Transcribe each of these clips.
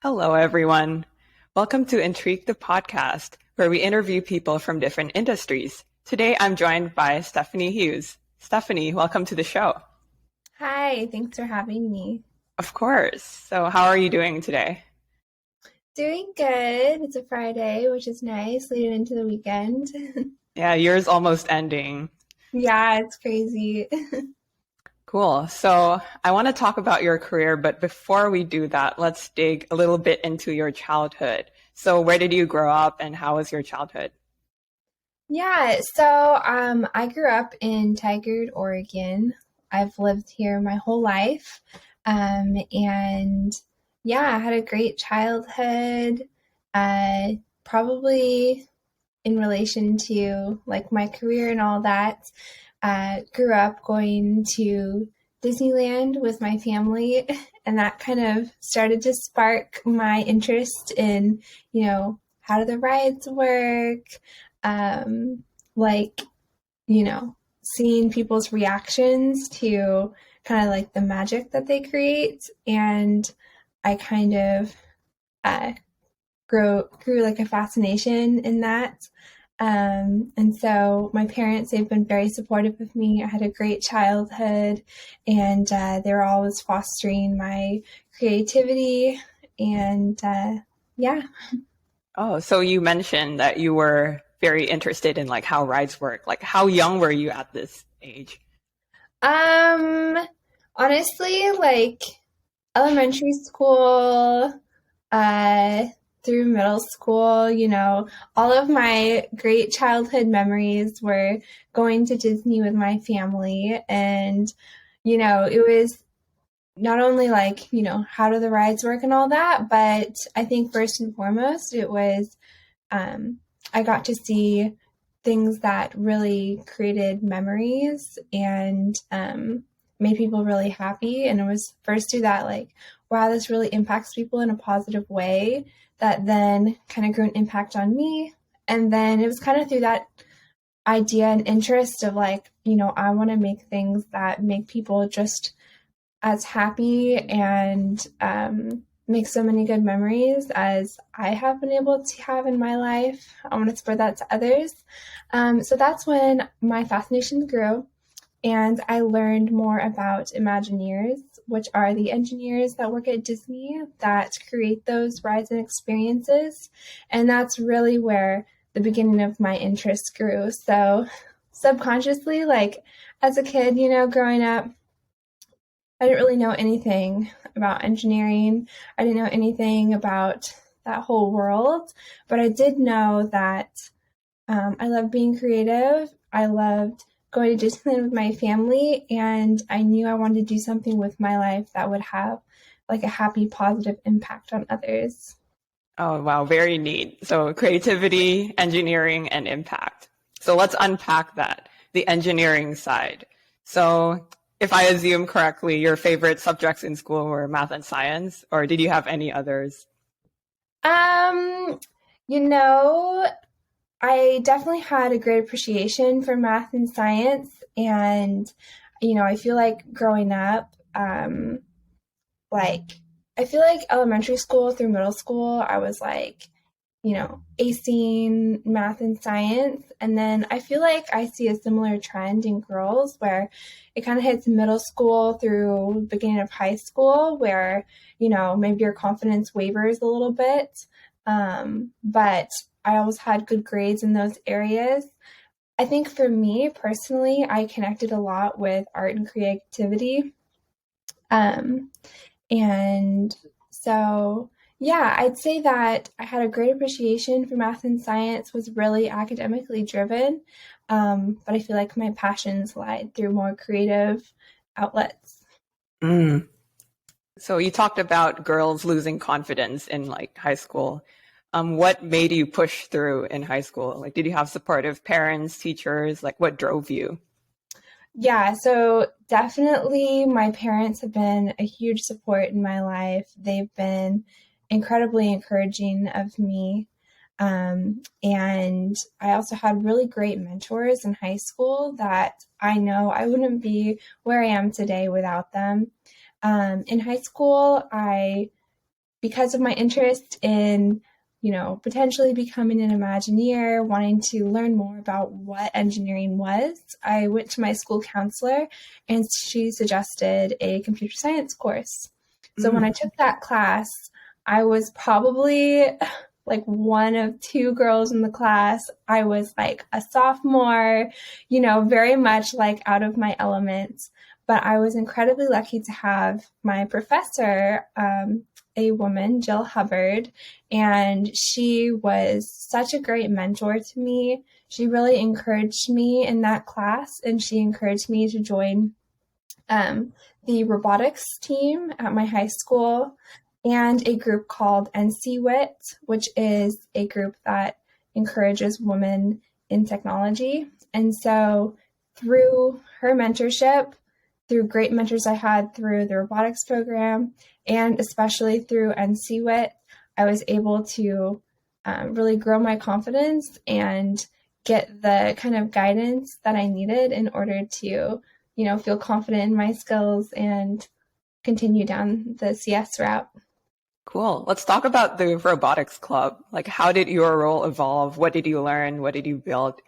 Hello, everyone. Welcome to Intrigue the podcast, where we interview people from different industries. Today, I'm joined by Stephanie Hughes. Stephanie, welcome to the show. Hi, thanks for having me. Of course. So, how are you doing today? Doing good. It's a Friday, which is nice, leading into the weekend. Yeah, yours almost ending. Yeah, it's crazy. Cool. So, I want to talk about your career, but before we do that, let's dig a little bit into your childhood. So, where did you grow up and how was your childhood? I grew up in Tigard, Oregon. I've lived here my whole life. And yeah, I had a great childhood. Probably in relation to like my career and all that. Grew up going to Disneyland with my family, and that kind of started to spark my interest in, how do the rides work? Um, like, seeing people's reactions to kind of like the magic that they create. And I kind of uh, grew like a fascination in that. And so my parents, they've been very supportive of me. I had a great childhood, and they were always fostering my creativity. And yeah. Oh, so you mentioned that you were very interested in like how rides work. Like, how young were you at this age? Um, Honestly, like elementary school, uh, through middle school, all of my great childhood memories were going to Disney with my family. And, it was not only like, how do the rides work and all that, but I think first and foremost, it was, I got to see things that really created memories and made people really happy. And it was first through that, like, wow, this really impacts people in a positive way, that then kind of grew an impact on me. And then it was kind of through that idea and interest of like, I want to make things that make people just as happy and make so many good memories as I have been able to have in my life. I want to spread that to others. So that's when my fascination grew, and I learned more about Imagineers, which are the engineers that work at Disney that create those rides and experiences. And that's really where the beginning of my interest grew. So subconsciously, like as a kid, growing up, I didn't really know anything about engineering. I didn't know anything about that whole world, but I did know that I loved being creative. I loved going to Disneyland with my family, and I knew I wanted to do something with my life that would have like a happy, positive impact on others. Oh, wow, very neat. So creativity, engineering, and impact. So let's unpack that, the engineering side. So if I assume correctly, your favorite subjects in school were math and science, or did you have any others? Um, you know, I definitely had a great appreciation for math and science. And, I feel like growing up, like, I feel like elementary school through middle school, I was like, acing math and science. And then I feel like I see a similar trend in girls where it kind of hits middle school through beginning of high school where, maybe your confidence wavers a little bit. But I always had good grades in those areas. I think for me personally, I connected a lot with art and creativity. Um, and so, yeah, I'd say that I had a great appreciation for math and science, was really academically driven. But I feel like my passions lied through more creative outlets. Mm. So you talked about girls losing confidence in like high school. What made you push through in high school? Like, did you have supportive parents, teachers? Like, what drove you? Yeah, so definitely my parents have been a huge support in my life. They've been incredibly encouraging of me. And I also had really great mentors in high school that I know I wouldn't be where I am today without them. In high school, I because of my interest in, potentially becoming an Imagineer, wanting to learn more about what engineering was, I went to my school counselor and she suggested a computer science course. So when I took that class, I was probably like one of two girls in the class. I was like a sophomore, very much like out of my element. But I was incredibly lucky to have my professor, a woman, Jill Hubbard, and she was such a great mentor to me. She really encouraged me in that class, and she encouraged me to join the robotics team at my high school and a group called NCWIT, which is a group that encourages women in technology. And so through her mentorship, through great mentors I had through the robotics program, and especially through NCWIT, I was able to really grow my confidence and get the kind of guidance that I needed in order to, feel confident in my skills and continue down the CS route. Cool. Let's talk about the robotics club. Like, how did your role evolve? What did you learn? What did you build?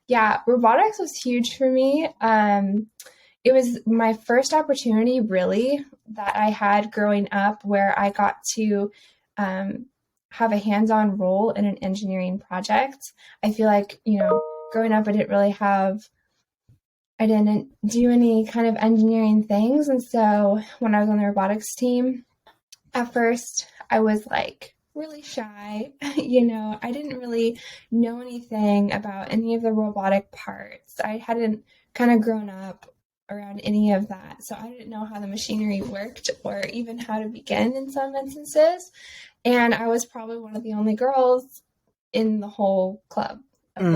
Yeah, robotics was huge for me. It was my first opportunity, really, that I had growing up where I got to have a hands-on role in an engineering project. I feel like, growing up, I didn't do any kind of engineering things. And so when I was on the robotics team, at first I was like really shy. I didn't really know anything about any of the robotic parts. I hadn't kind of grown up around any of that. So I didn't know how the machinery worked or even how to begin in some instances. And I was probably one of the only girls in the whole club of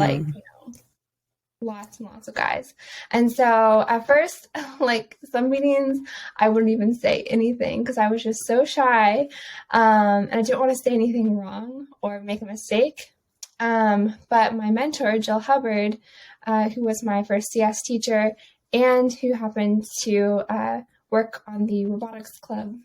lots and lots of guys. And so at first, like some meetings, I wouldn't even say anything because I was just so shy. And I didn't want to say anything wrong or make a mistake. But my mentor, Jill Hubbard, who was my first CS teacher and who happened to work on the robotics club,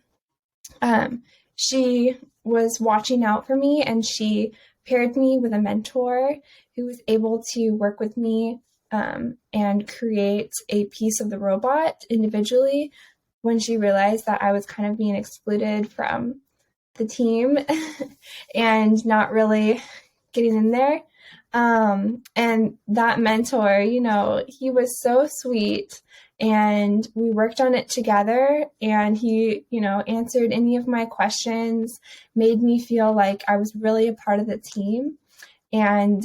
she was watching out for me, and she paired me with a mentor who was able to work with me and create a piece of the robot individually when she realized that I was kind of being excluded from the team and not really getting in there. And that mentor, he was so sweet, and we worked on it together, and he, answered any of my questions, made me feel like I was really a part of the team. And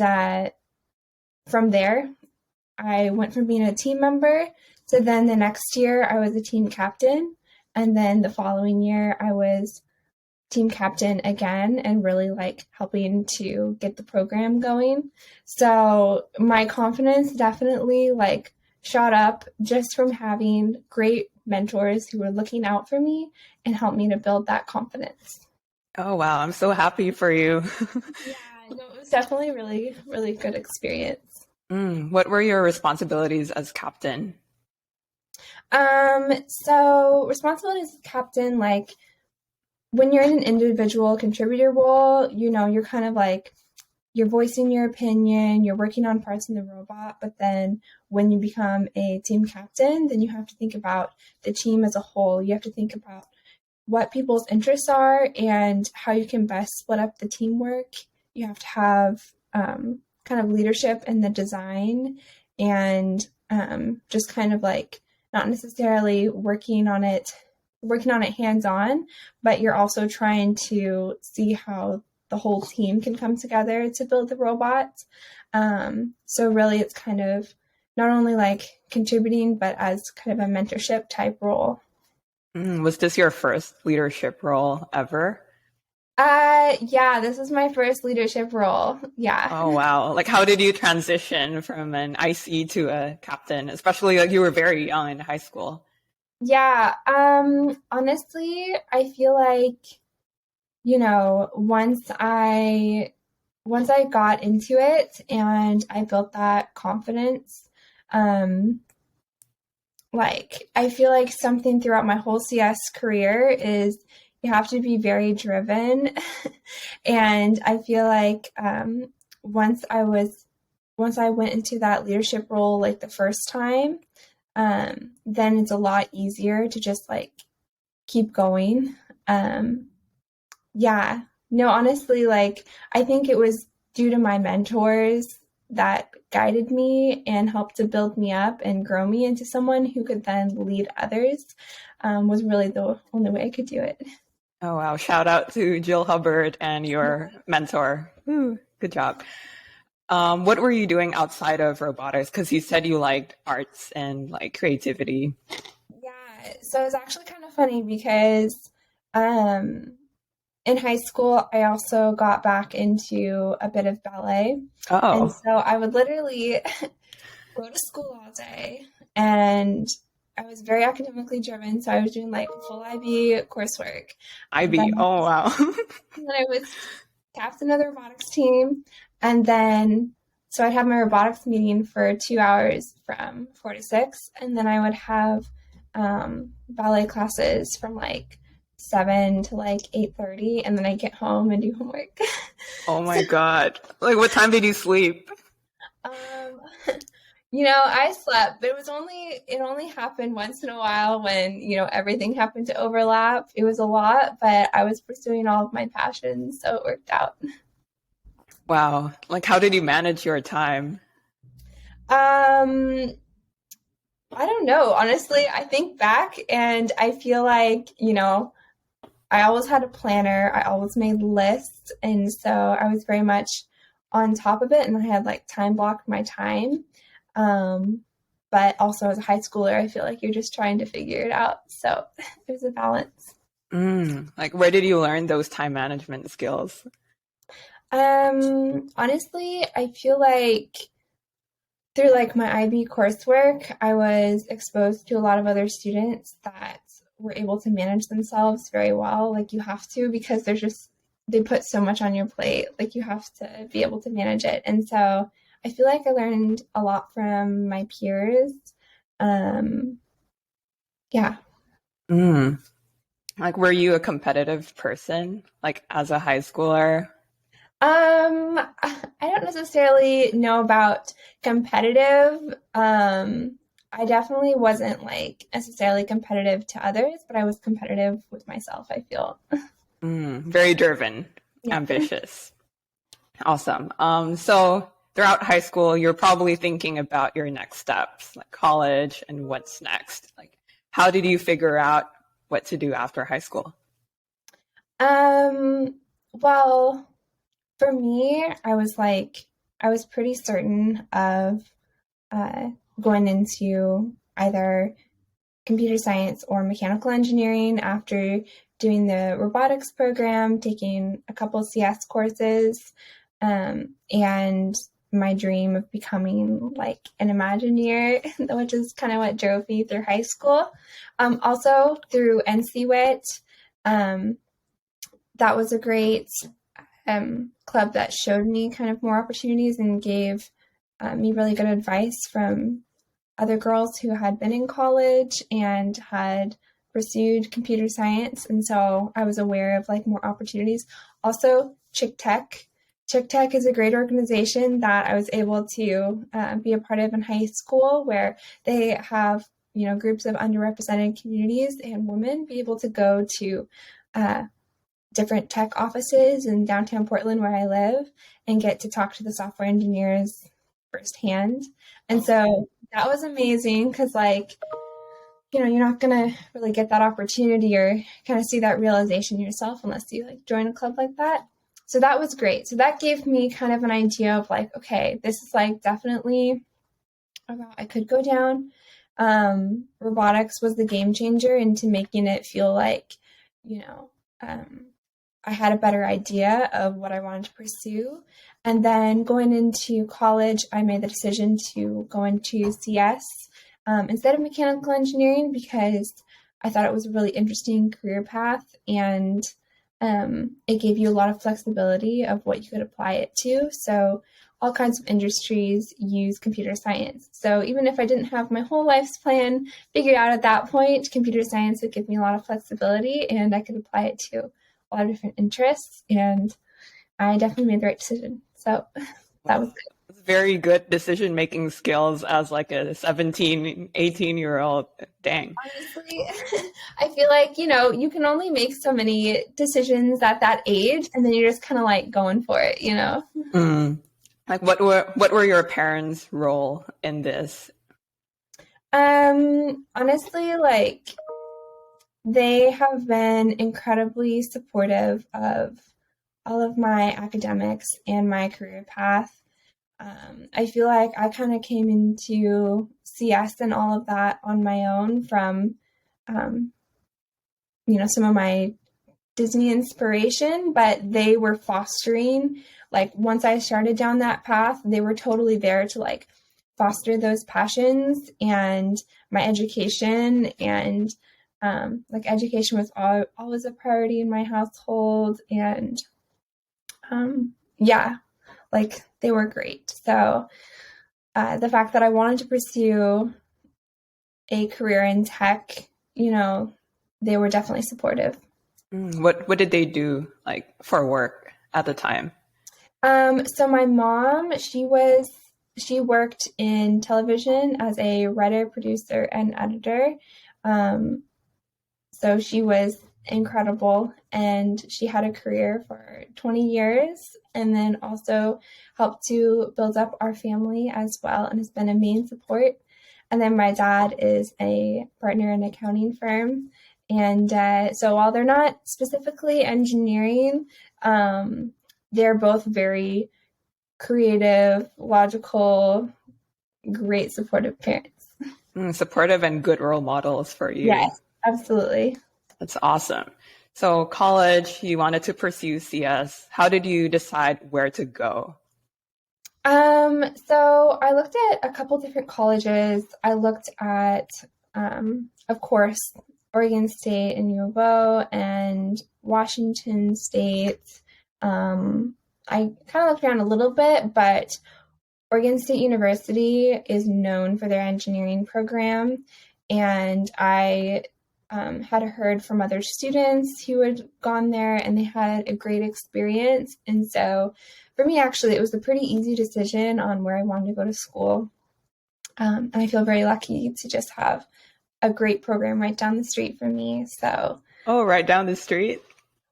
from there, I went from being a team member to then the next year I was a team captain. And then the following year I was team captain again and really helping to get the program going. So my confidence definitely shot up just from having great mentors who were looking out for me and helped me to build that confidence. Oh, wow. I'm so happy for you. Yeah, no, it was definitely a really, really good experience. What were your responsibilities as captain? So responsibilities as captain, when you're in an individual contributor role, you're kind of you're voicing your opinion, you're working on parts in the robot, but then when you become a team captain, then you have to think about the team as a whole. You have to think about what people's interests are and how you can best split up the teamwork. You have to have kind of leadership in the design and just kind of not necessarily working on it hands-on, but you're also trying to see how the whole team can come together to build the robot. So really it's kind of not only contributing, but as kind of a mentorship type role. Was this your first leadership role ever? Yeah, this is my first leadership role. Yeah. Oh, wow. How did you transition from an IC to a captain, especially you were very young in high school? Yeah. Honestly, I feel once I got into it and I built that confidence, I feel something throughout my whole CS career is you have to be very driven. And I feel like once I was once I went into that leadership role like the first time, then it's a lot easier to just like keep going. Um, yeah, no, honestly, like I think it was due to my mentors that guided me and helped to build me up and grow me into someone who could then lead others, was really the only way I could do it. Oh, wow. Shout out to Jill Hubbard and your mentor. Ooh, good job. What were you doing outside of robotics? Because you said you liked arts and like creativity. Yeah, so it's actually kind of funny because um, in high school, I also got back into a bit of ballet. And Oh, so I would literally go to school all day, and I was very academically driven. So I was doing like full IB coursework. And IB. then, Oh, wow. then I was captain of the robotics team. And then, so I'd have my robotics meeting for 2 hours from 4 to 6. And then I would have ballet classes from like 7 to like 8:30, and then I get home and do homework. Oh So, my God. Like, what time did you sleep? um, I slept, but it only happened once in a while when, everything happened to overlap. It was a lot, but I was pursuing all of my passions, so it worked out. Wow. Like, how did you manage your time? Um, I don't know. Honestly, I think back and I feel like, I always had a planner. I always made lists. And so I was very much on top of it, and I had like time blocked my time. Um, but also as a high schooler, I feel like you're just trying to figure it out. So it was a balance. Like, where did you learn those time management skills? Honestly, I feel like through like my IB coursework, I was exposed to a lot of other students that were able to manage themselves very well. Like you have to, because they put so much on your plate. Like you have to be able to manage it. And so I feel like I learned a lot from my peers. Um, yeah. Mm. Like, were you a competitive person, like as a high schooler? I don't necessarily know about competitive. I definitely wasn't like necessarily competitive to others, but I was competitive with myself, I feel. Very driven, Yeah. ambitious. Awesome. So throughout high school, you're probably thinking about your next steps, like college and what's next. Like, how did you figure out what to do after high school? Um, well, for me, I was pretty certain of uh, going into either computer science or mechanical engineering after doing the robotics program, taking a couple CS courses, and my dream of becoming like an Imagineer, which is kind of what drove me through high school. Also through NCWIT, um, that was a great club that showed me kind of more opportunities and gave me really good advice from other girls who had been in college and had pursued computer science. And so I was aware of like more opportunities. Also, Chick Tech. Chick Tech is a great organization that I was able to be a part of in high school, where they have, groups of underrepresented communities and women be able to go to different tech offices in downtown Portland where I live and get to talk to the software engineers firsthand. And so that was amazing because like, you're not going to really get that opportunity or kind of see that realization yourself unless you like join a club like that. So that was great. So that gave me kind of an idea of like, okay, this is like definitely a route I could go down. Robotics was the game changer into making it feel like, um, I had a better idea of what I wanted to pursue. And then going into college, I made the decision to go into CS instead of mechanical engineering because I thought it was a really interesting career path. And it gave you a lot of flexibility of what you could apply it to. So all kinds of industries use computer science. So even if I didn't have my whole life's plan figured out at that point, computer science would give me a lot of flexibility and I could apply it to a lot of different interests. And I definitely made the right decision. So that was good. Very good decision-making skills as like a 17, 18-year-old. Dang. Honestly, I feel like, you can only make so many decisions at that age, and then you're just kind of like going for it, Like what were your parents' role in this? Honestly, like they have been incredibly supportive of all of my academics and my career path. I feel like I kind of came into CS and all of that on my own from, some of my Disney inspiration, but they were fostering, like once I started down that path, they were totally there to like foster those passions and my education. And like education was always a priority in my household. And yeah, like they were great. So the fact that I wanted to pursue a career in tech, they were definitely supportive. What did they do like for work at the time? So my mom, she worked in television as a writer, producer, and editor. So she was incredible, and she had a career for 20 years and then also helped to build up our family as well and has been a main support. And then my dad is a partner in an accounting firm. And so while they're not specifically engineering, they're both very creative, logical, great supportive parents. Supportive and good role models for you. Yes, absolutely. That's awesome. So college, you wanted to pursue CS. How did you decide where to go? So I looked at a couple different colleges. I looked at, of course, Oregon State and U of O and Washington State. I kind of looked around a little bit, but Oregon State University is known for their engineering program. And I had heard from other students who had gone there and they had a great experience. And so for me, actually, it was a pretty easy decision on where I wanted to go to school. And I feel very lucky to just have a great program right down the street from me. So, oh, right down the street?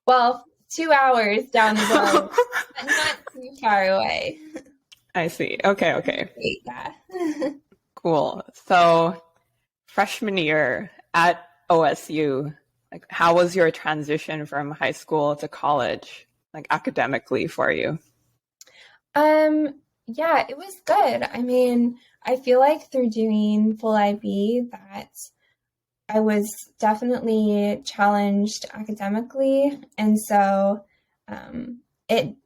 Well, 2 hours down the road, but not too far away. I see. Okay. Yeah. Cool. So, freshman year at OSU, like, how was your transition from high school to college, like academically for you? Yeah, it was good. I mean, I feel like through doing full IB that I was definitely challenged academically. And so IB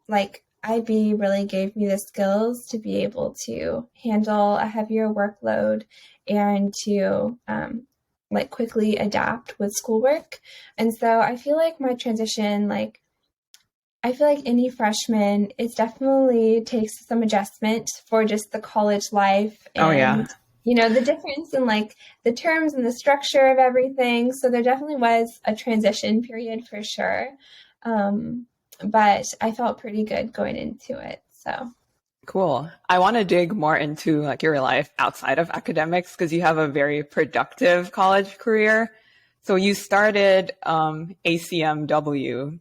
really gave me the skills to be able to handle a heavier workload and to quickly adapt with schoolwork. And so I feel like my transition, I feel like any freshman, it definitely takes some adjustment for just the college life. And, oh, yeah. The difference in the terms and the structure of everything. So there definitely was a transition period for sure. But I felt pretty good going into it. So cool. I want to dig more into your life outside of academics because you have a very productive college career. So you started ACMW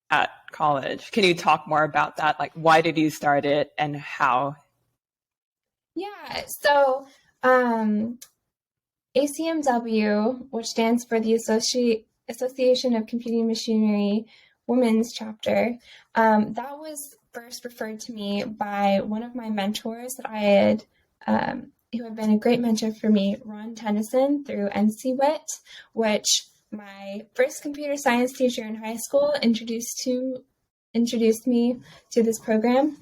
at college. Can you talk more about that? Why did you start it and how? Yeah. So ACMW, which stands for the Association of Computing Machinery Women's Chapter, that was first referred to me by one of my mentors that I had, who had been a great mentor for me, Ron Tennyson, through NCWIT, which my first computer science teacher in high school introduced me to this program.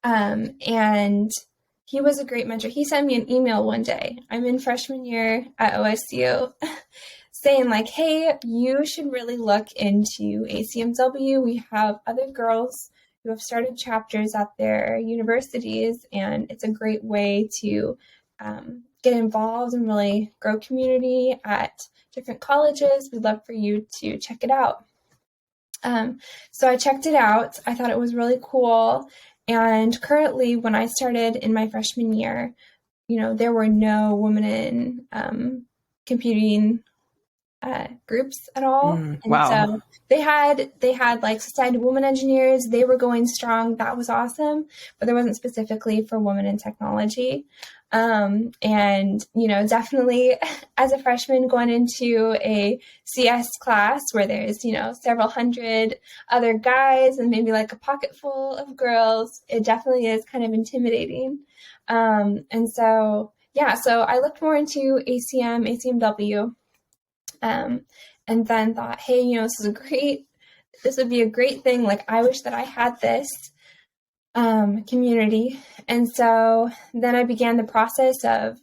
And he was a great mentor. He sent me an email one day. I'm in freshman year at OSU. saying like, hey, you should really look into ACMW. We have other girls who have started chapters at their universities, and it's a great way to get involved and really grow community at different colleges. We'd love for you to check it out. So I checked it out. I thought it was really cool. And currently, when I started in my freshman year, there were no women in computing groups at all. And wow. so they had like Society of Women Engineers. They were going strong. That was awesome. But there wasn't specifically for women in technology. And, definitely as a freshman going into a CS class where there's, several hundred other guys and maybe like a pocket full of girls, it definitely is kind of intimidating. And so, so I looked more into ACMW, and then thought, hey, this would be a great thing. Like, I wish that I had this community. And so then I began the process of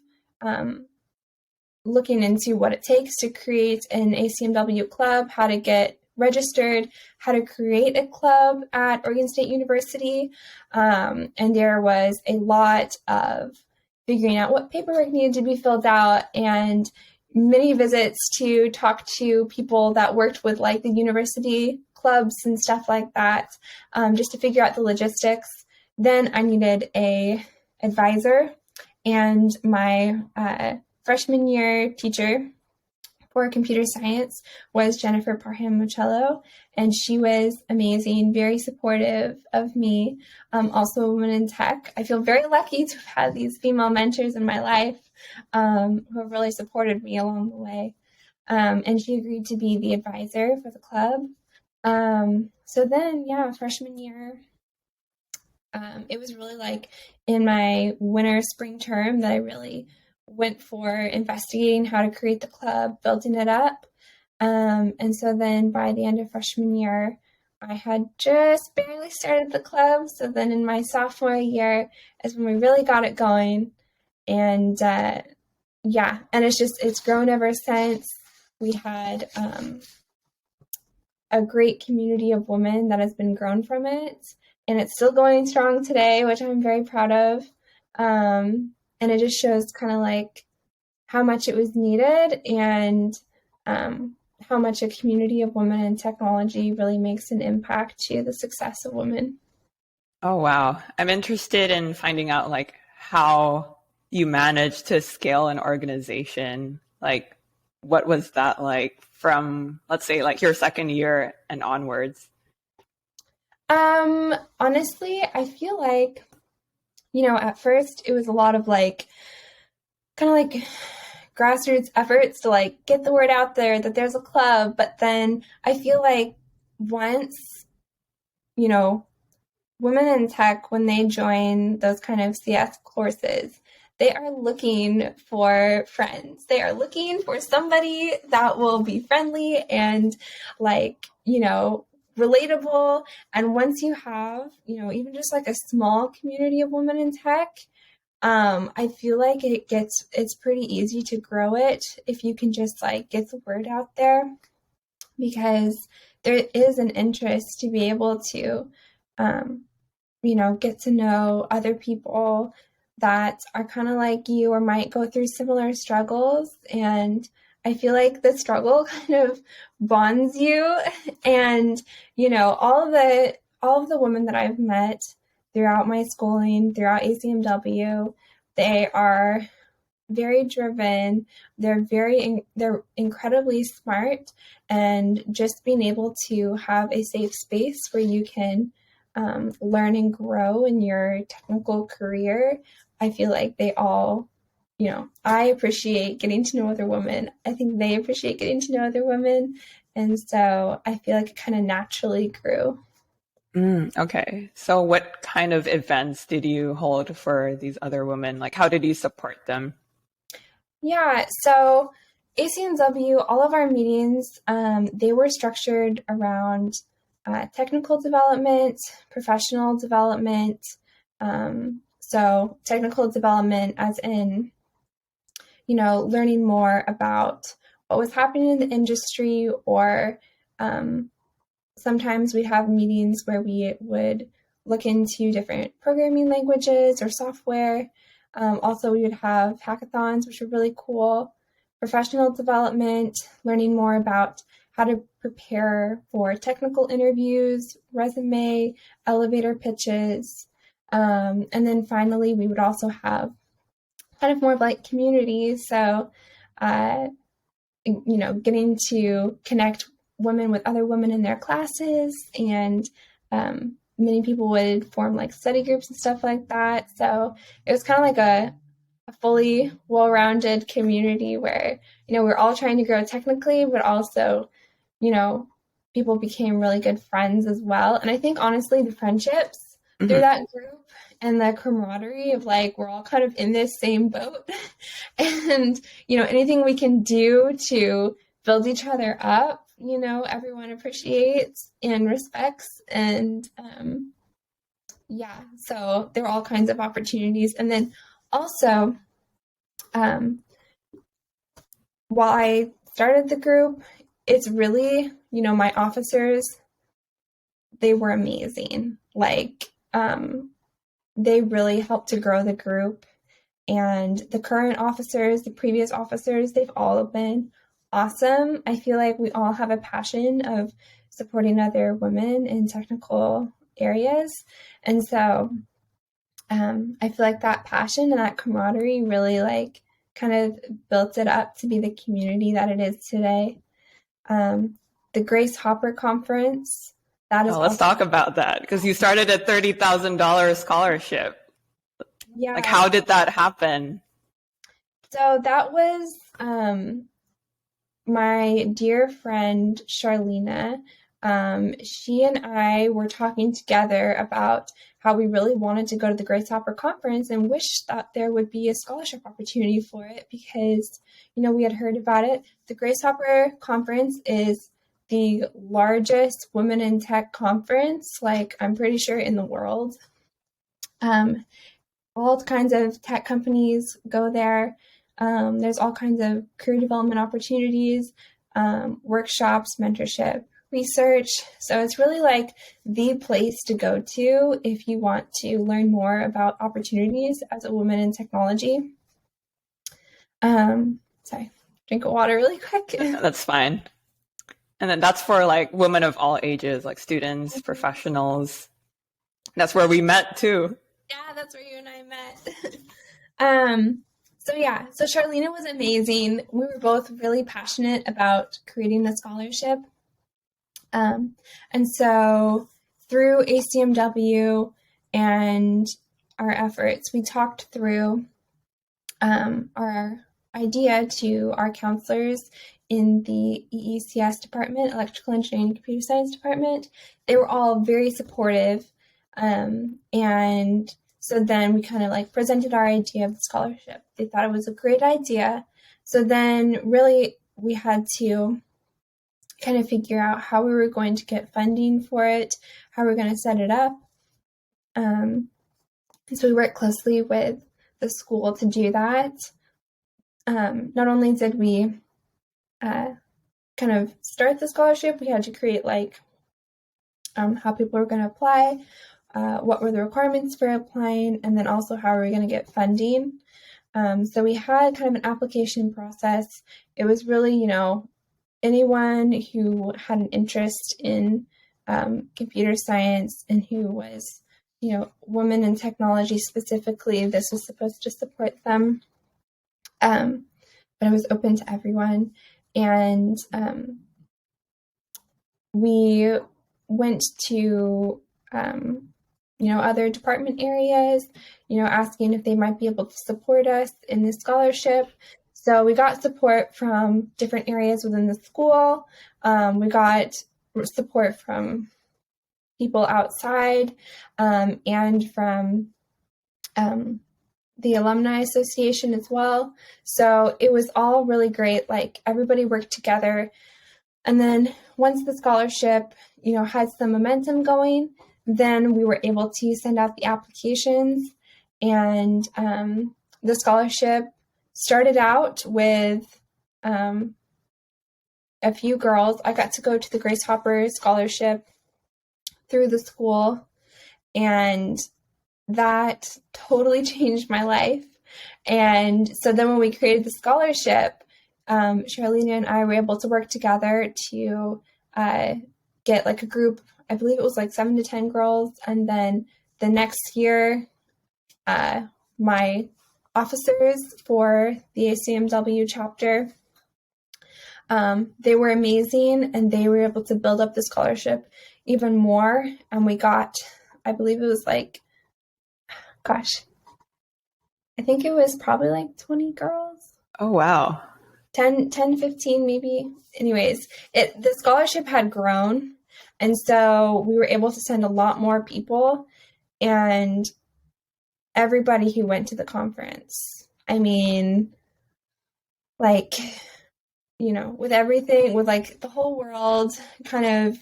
looking into what it takes to create an ACMW club, how to get registered, how to create a club at Oregon State University. And there was a lot of figuring out what paperwork needed to be filled out, and many visits to talk to people that worked with like the university clubs and stuff like that, just to figure out the logistics. Then I needed a advisor, and my freshman year teacher for computer science was Jennifer Parham-Mochello, and she was amazing, very supportive of me. Also a woman in tech. I feel very lucky to have had these female mentors in my life who have really supported me along the way. And she agreed to be the advisor for the club. So then, freshman year, it was really like in my winter, spring term that I really went for investigating how to create the club, building it up. And so then by the end of freshman year, I had just barely started the club. So then in my sophomore year is when we really got it going. And and it's grown ever since. We had a great community of women that has been grown from it. And it's still going strong today, which I'm very proud of. And it just shows kind of like how much it was needed, and how much a community of women in technology really makes an impact to the success of women. Oh, wow. I'm interested in finding out like how you managed to scale an organization. Like, what was that like from, let's say, like your second year and onwards? Honestly, I feel like, at first it was a lot of like, kind of like grassroots efforts to like get the word out there that there's a club. But then I feel like once, women in tech, when they join those kind of CS courses, they are looking for friends. They are looking for somebody that will be friendly and like, relatable. And once you have, even just like a small community of women in tech, I feel like it's pretty easy to grow it if you can just like get the word out there, because there is an interest to be able to, get to know other people that are kind of like you or might go through similar struggles. And I feel like the struggle kind of bonds you. And, all of the women that I've met throughout my schooling, throughout ACMW, they are very driven. They're incredibly smart, and just being able to have a safe space where you can learn and grow in your technical career. I feel like they all, I appreciate getting to know other women. I think they appreciate getting to know other women. And so I feel like it kind of naturally grew. Okay. So what kind of events did you hold for these other women? Like, how did you support them? Yeah, so ACNW, all of our meetings, they were structured around technical development, professional development. So technical development as in, learning more about what was happening in the industry, or sometimes we'd have meetings where we would look into different programming languages or software. Also, we would have hackathons, which were really cool, professional development, learning more about how to prepare for technical interviews, resume, elevator pitches. And then finally, we would also have kind of more of like communities. So, getting to connect women with other women in their classes, and many people would form like study groups and stuff like that. So it was kind of like a fully well-rounded community where, we're all trying to grow technically, but also, people became really good friends as well. And I think honestly, the friendships through that group and the camaraderie of like, we're all kind of in this same boat and, anything we can do to build each other up, everyone appreciates and respects. And so there are all kinds of opportunities. And then also, while I started the group, it's really, my officers, they were amazing. Like, they really helped to grow the group. And the current officers, the previous officers, they've all been awesome. I feel like we all have a passion of supporting other women in technical areas. And so I feel like that passion and that camaraderie really like kind of built it up to be the community that it is today. The Grace Hopper Conference, that is let's talk about that, because you started a $30,000 scholarship. Yeah. Like, how did that happen? So that was my dear friend Charlena. She and I were talking together about how we really wanted to go to the Grace Hopper Conference and wished that there would be a scholarship opportunity for it because, we had heard about it. The Grace Hopper Conference is the largest women in tech conference, like I'm pretty sure in the world. All kinds of tech companies go there. There's all kinds of career development opportunities, workshops, mentorship, research. So it's really like the place to go to if you want to learn more about opportunities as a woman in technology. Sorry, drink of water really quick. That's fine. And then that's for like women of all ages, like students, professionals. That's where we met too. Yeah, that's where you and I met. So Charlena was amazing. We were both really passionate about creating the scholarship. And so through ACMW and our efforts, we talked through our idea to our counselors in the EECS department, Electrical Engineering and Computer Science department. They were all very supportive. And so then we kind of like presented our idea of the scholarship. They thought it was a great idea. So then really we had to kind of figure out how we were going to get funding for it, how we were going to set it up. So we worked closely with the school to do that. Not only did we kind of start the scholarship, we had to create like how people were going to apply, what were the requirements for applying, and then also how are we going to get funding. So we had kind of an application process. It was really, anyone who had an interest in computer science and who was, women in technology specifically, this was supposed to support them. But it was open to everyone. And we went to, other department areas, asking if they might be able to support us in this scholarship. So we got support from different areas within the school. We got support from people outside and from the Alumni Association as well. So it was all really great. Like everybody worked together. And then once the scholarship, had some momentum going, then we were able to send out the applications. And the scholarship started out with a few girls. I got to go to the Grace Hopper scholarship through the school, and that totally changed my life. And so then when we created the scholarship, Charlene and I were able to work together to get like a group, I believe it was like 7 to 10 girls. And then the next year, my officers for the ACMW chapter, they were amazing, and they were able to build up the scholarship even more. And we got, I believe it was like, I think it was probably like 20 girls. Oh, wow. 10, 15 maybe. Anyways, the scholarship had grown, and so we were able to send a lot more people, and everybody who went to the conference. I mean, like, with everything, with like the whole world kind of,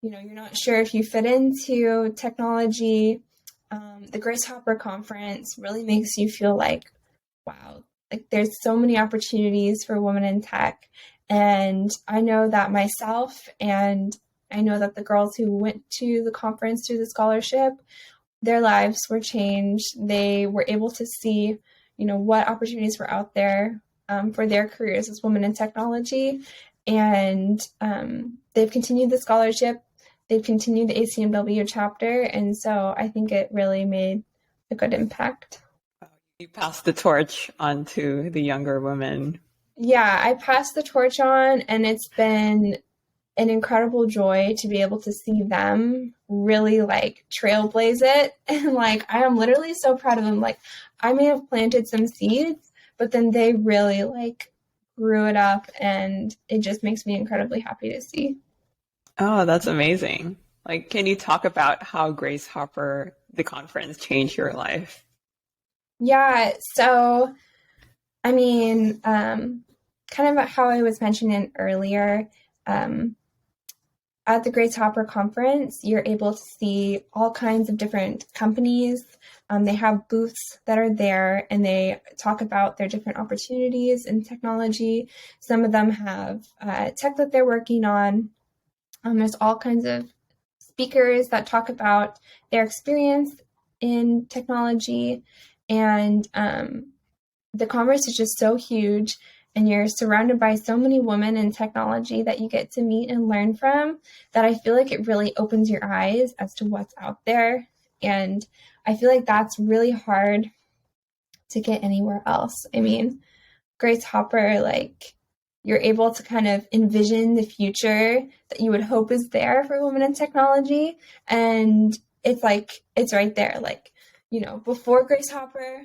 you're not sure if you fit into technology. The Grace Hopper conference really makes you feel like, wow, like there's so many opportunities for women in tech. And I know that myself, and I know that the girls who went to the conference through the scholarship, their lives were changed. They were able to see, what opportunities were out there for their careers as women in technology. And they've continued the scholarship. They've continued the ACMW chapter. And so I think it really made a good impact. You passed the torch on to the younger women. Yeah, I passed the torch on, and it's been an incredible joy to be able to see them really like trailblaze it. And like, I am literally so proud of them. Like, I may have planted some seeds, but then they really like grew it up, and it just makes me incredibly happy to see. Oh, that's amazing. Like, can you talk about how Grace Hopper, the conference, changed your life? Yeah, so, I mean, kind of how I was mentioning earlier, at the Grace Hopper conference, you're able to see all kinds of different companies. They have booths that are there, and they talk about their different opportunities in technology. Some of them have tech that they're working on. There's all kinds of speakers that talk about their experience in technology. And the conference is just so huge, and you're surrounded by so many women in technology that you get to meet and learn from, that I feel like it really opens your eyes as to what's out there. And I feel like that's really hard to get anywhere else. I mean, Grace Hopper, like, you're able to kind of envision the future that you would hope is there for women in technology. And it's like, it's right there. Like, before Grace Hopper,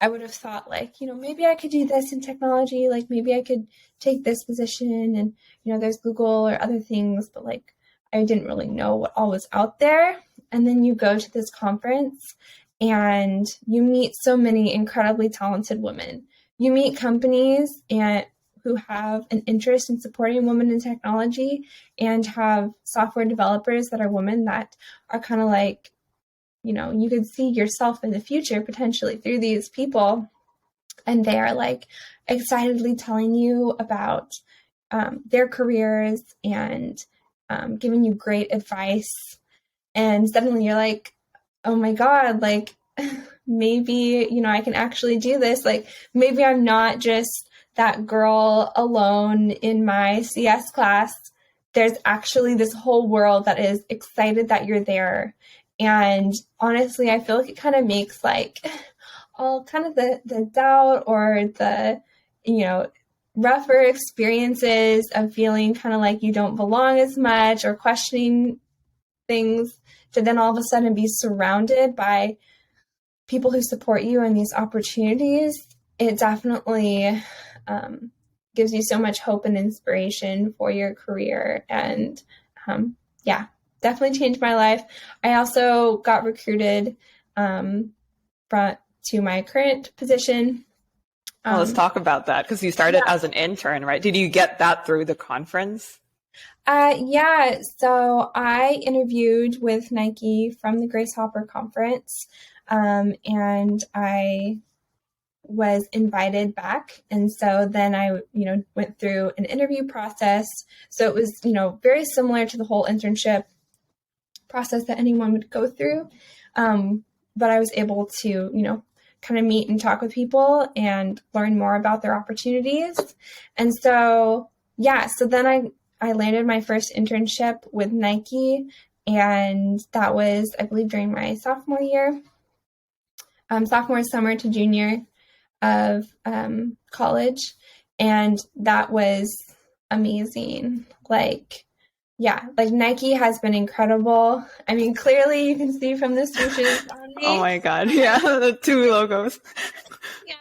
I would have thought like, maybe I could do this in technology. Like, maybe I could take this position, and, there's Google or other things, but like, I didn't really know what all was out there. And then you go to this conference, and you meet so many incredibly talented women. You meet companies who have an interest in supporting women in technology, and have software developers that are women that are kind of like, you could see yourself in the future potentially through these people. And they are like excitedly telling you about their careers, and giving you great advice. And suddenly you're like, oh my God, like maybe, I can actually do this. Like, maybe I'm not just that girl alone in my CS class. There's actually this whole world that is excited that you're there. And honestly, I feel like it kind of makes like all kind of the doubt or the, rougher experiences of feeling kind of like you don't belong as much or questioning things, to then all of a sudden be surrounded by people who support you in these opportunities. It definitely gives you so much hope and inspiration for your career. And yeah, definitely changed my life. I also got recruited to my current position. Well, let's talk about that, because you started as an intern, right? Did you get that through the conference? Yeah, so I interviewed with Nike from the Grace Hopper conference, and I was invited back. And so then I, went through an interview process. So it was, very similar to the whole internship process that anyone would go through. But I was able to, kind of meet and talk with people and learn more about their opportunities. And so, so then I landed my first internship with Nike, and that was, I believe, during my sophomore year, sophomore summer to junior of college. And that was amazing. Like Nike has been incredible. I mean, clearly you can see from the swooshes on me. Oh my God. Yeah. The two logos. Yeah.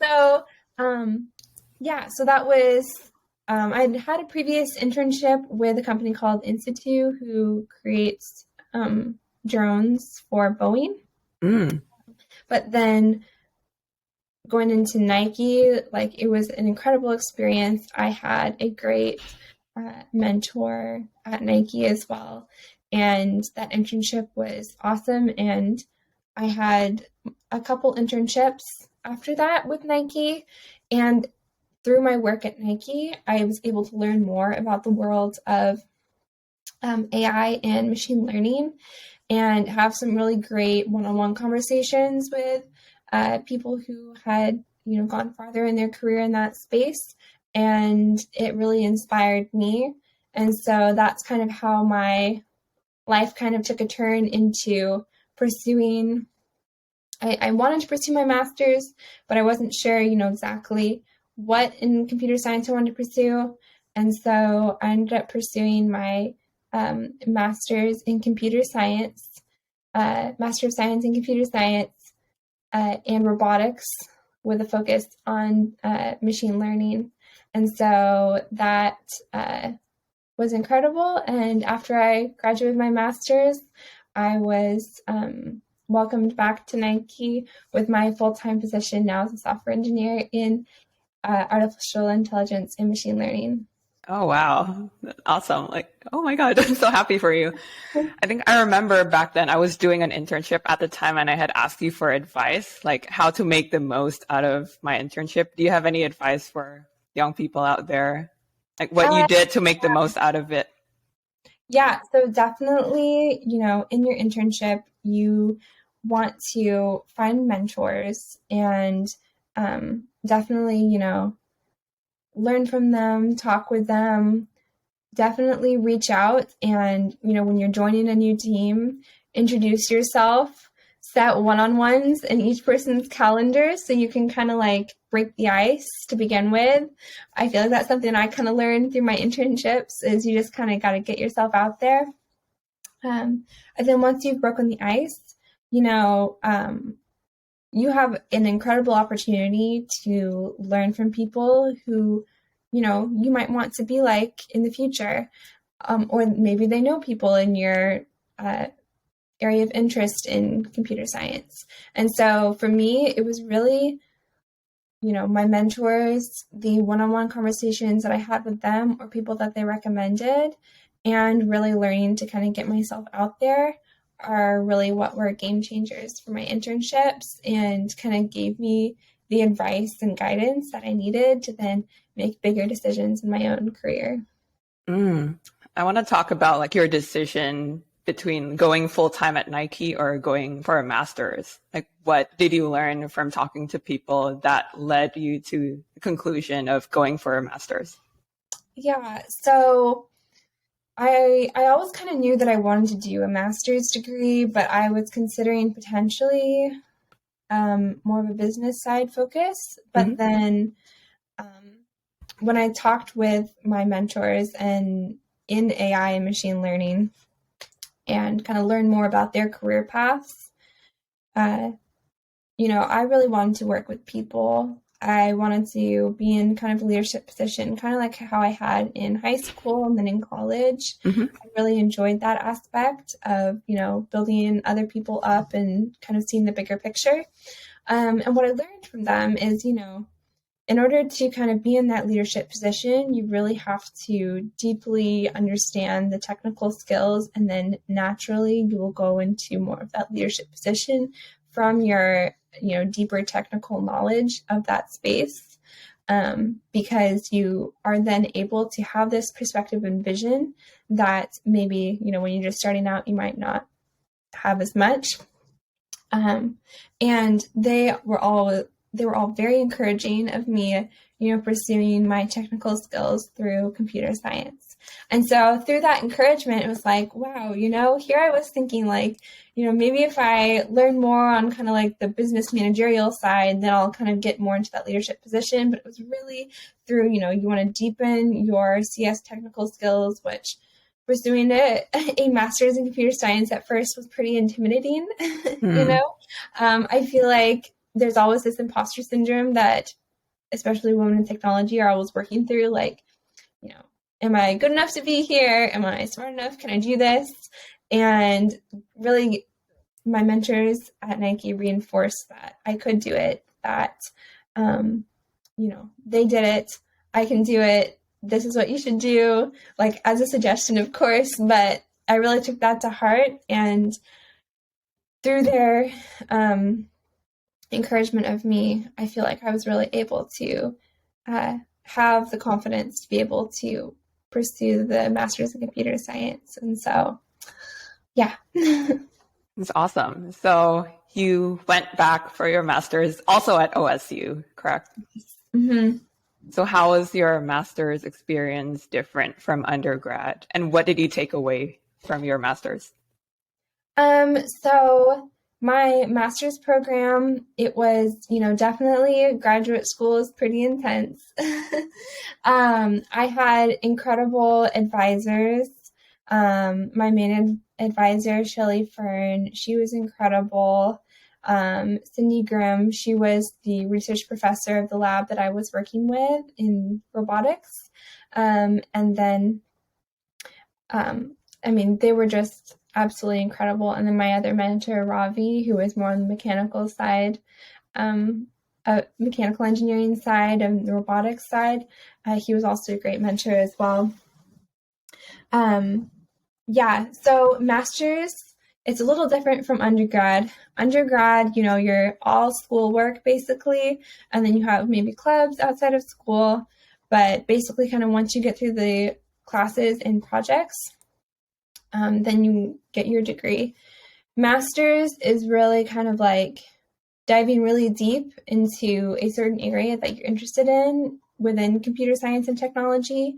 So, so that was, I'd had a previous internship with a company called Institute, who creates drones for Boeing. But then going into Nike, it was an incredible experience. I had a great mentor at Nike as well. And that internship was awesome. And I had a couple internships after that with Nike. And through my work at Nike, I was able to learn more about the world of AI and machine learning, and have some really great one-on-one conversations with people who had, gone farther in their career in that space. And it really inspired me. And so that's kind of how my life kind of took a turn into pursuing. I wanted to pursue my master's, but I wasn't sure, exactly what in computer science I wanted to pursue. And so I ended up pursuing my master's in computer science, Master of Science in Computer Science, and robotics, with a focus on machine learning. And so that was incredible. And after I graduated my master's, I was welcomed back to Nike with my full-time position now as a software engineer in artificial intelligence and machine learning. Oh, wow. Awesome. Oh my God, I'm so happy for you. I think I remember back then I was doing an internship at the time, and I had asked you for advice, how to make the most out of my internship. Do you have any advice for young people out there? What you did to make the most out of it? Yeah, so definitely, in your internship, you want to find mentors and definitely, learn from them, talk with them, definitely reach out. And, when you're joining a new team, introduce yourself, set one-on-ones in each person's calendar so you can kind of break the ice to begin with. I feel like that's something I kind of learned through my internships, is you just kind of got to get yourself out there. And then once you've broken the ice, you have an incredible opportunity to learn from people who, you might want to be like in the future. Or maybe they know people in your area of interest in computer science. And so for me, it was really, my mentors, the one-on-one conversations that I had with them, or people that they recommended, and really learning to kind of get myself out there, are really what were game changers for my internships, and kind of gave me the advice and guidance that I needed to then make bigger decisions in my own career. I want to talk about your decision between going full-time at Nike or going for a master's. What did you learn from talking to people that led you to the conclusion of going for a master's? Yeah, so I always kind of knew that I wanted to do a master's degree, but I was considering potentially more of a business side focus. But then when I talked with my mentors and in AI and machine learning, and kind of learn more about their career paths, I really wanted to work with people. I wanted to be in kind of a leadership position, kind of like how I had in high school and then in college. I really enjoyed that aspect of, building other people up and kind of seeing the bigger picture. And what I learned from them is, in order to kind of be in that leadership position, you really have to deeply understand the technical skills, and then naturally you will go into more of that leadership position from your deeper technical knowledge of that space, because you are then able to have this perspective and vision that maybe, when you're just starting out, you might not have as much. And they were all very encouraging of me, pursuing my technical skills through computer science. And so through that encouragement, it was like, wow, here I was thinking like, maybe if I learn more on kind of like the business managerial side, then I'll kind of get more into that leadership position. But it was really through, you want to deepen your CS technical skills, which pursuing a master's in computer science at first was pretty intimidating. I feel like there's always this imposter syndrome that especially women in technology are always working through, like, am I good enough to be here? Am I smart enough? Can I do this? And really, my mentors at Nike reinforced that I could do it, that, they did it. I can do it. This is what you should do, like as a suggestion, of course, but I really took that to heart. And through their encouragement of me, I feel like I was really able to have the confidence to be able to pursue the master's in computer science. And so, yeah. It's awesome. So you went back for your master's also at OSU, correct? Mm-hmm. So how was your master's experience different from undergrad? And what did you take away from your master's? So my master's program, it was, definitely graduate school is pretty intense. I had incredible advisors. My main advisor, Shelley Fern, she was incredible. Cindy Grimm, she was the research professor of the lab that I was working with in robotics. And then, they were just absolutely incredible. And then my other mentor, Ravi, who was more on the mechanical side, mechanical engineering side and the robotics side, he was also a great mentor as well. So master's, it's a little different from undergrad. Undergrad, you're all schoolwork basically, and then you have maybe clubs outside of school, but basically kind of once you get through the classes and projects, then you get your degree. Master's is really kind of like diving really deep into a certain area that you're interested in within computer science and technology.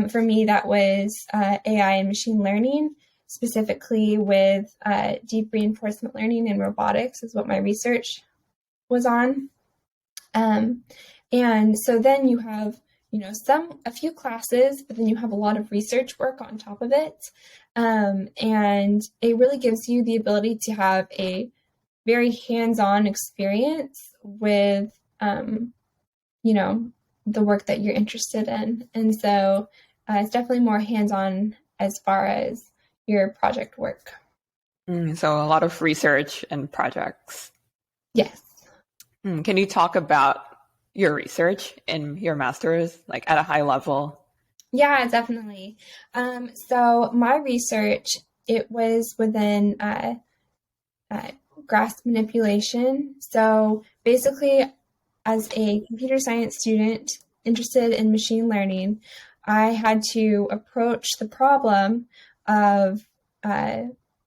For me, that was AI and machine learning, specifically with deep reinforcement learning and robotics is what my research was on. And so then you have, a few classes, but then you have a lot of research work on top of it. And it really gives you the ability to have a very hands-on experience with, the work that you're interested in. And so it's definitely more hands-on as far as your project work. So a lot of research and projects. Yes. Can you talk about your research in your master's, like at a high level? Yeah, definitely. So my research, it was within grasp manipulation. So basically, as a computer science student interested in machine learning, I had to approach the problem of